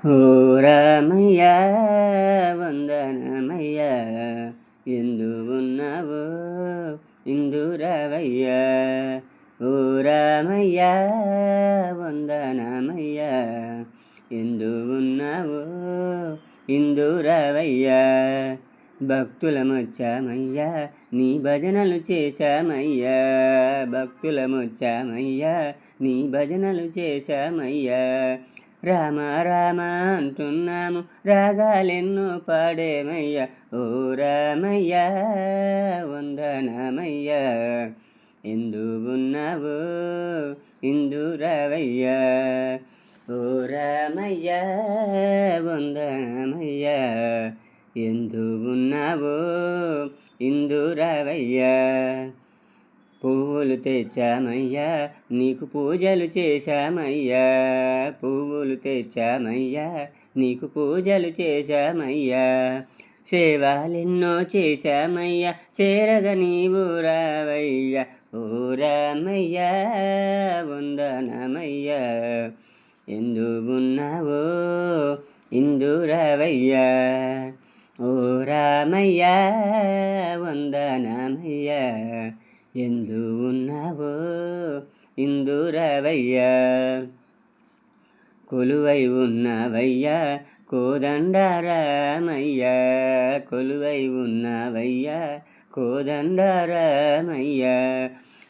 ఓ రామయ్య వందనమయ్య ఎందు ఉన్నావో ఇందురవయ్య. ఓ రామయ్య వందనమయ్య ఎందు ఉన్నావో ఇందురవయ్య. భక్తులమొచ్చామయ్యా నీ భజనలు చేశామయ్యా, భక్తులమొచ్చామయ్యా నీ భజనలు చేశామయ్యా. రామ రామ అంటున్నాము రాగాలెన్నో పాడేమయ్యా. ఓ రామయ్య వందనమయ్య ఎందు ఉన్నావో ఇందురవయ్య. ఓ రామయ్య వందనమయ్య ఎందు ఉన్నావో ఇందురవయ్య. పువ్వులు తెచ్చామయ్యా నీకు పూజలు చేశామయ్యా, పువ్వులు తెచ్చామయ్యా నీకు పూజలు చేశామయ్యా. సేవలెన్నో చేశామయ్యా చేరగ నీవు రావయ్యా. ఓ రామయ్య వందనమయ్య ఎందు ఉన్నావో ఇందురవయ్య. ఓ రామయ్య వందనమయ్య ఎందు ఉన్నావో ఇందురవయ్య. కొలువై ఉన్నవయ్యా కోదండరామయ్య, కొలువై ఉన్నవయ్యా కోదండరామయ్య.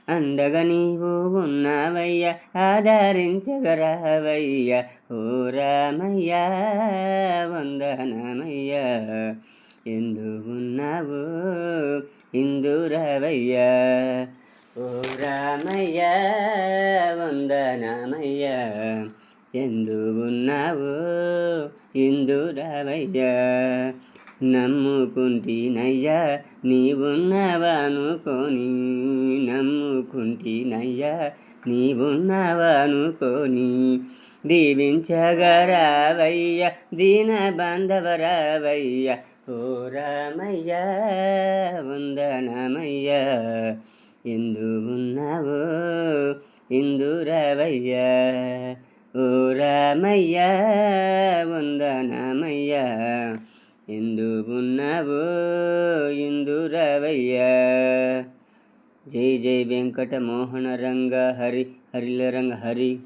అండగా నీవు ఉన్నావయ్యా ఆదరించగరావయ్య. ఓ రామయ్య వందనమయ్య ఎందు ఉన్నావో ఇందురవయ్య. ఓ రామయ్య వందనమయ్య ఎందు ఉన్నావో ఇందురవయ్య. నమ్ముకుంటినయ్యా నీవున్నావనుకొని, నమ్ముకుంటినయ్యా నీవున్నావనుకొని. దీవించగరావయ్య దీన బాంధవరావయ్య. ఓ రామయ్య వందనమయ్య ఎందు ఉన్నావో ఇందురవయ్య. ఓ రామయ్య వందనమయ్య ఎందు ఉన్నావో ఇందురవయ్య. జై జై వెంకట మోహన రంగ హరి హరిల రంగ హరి.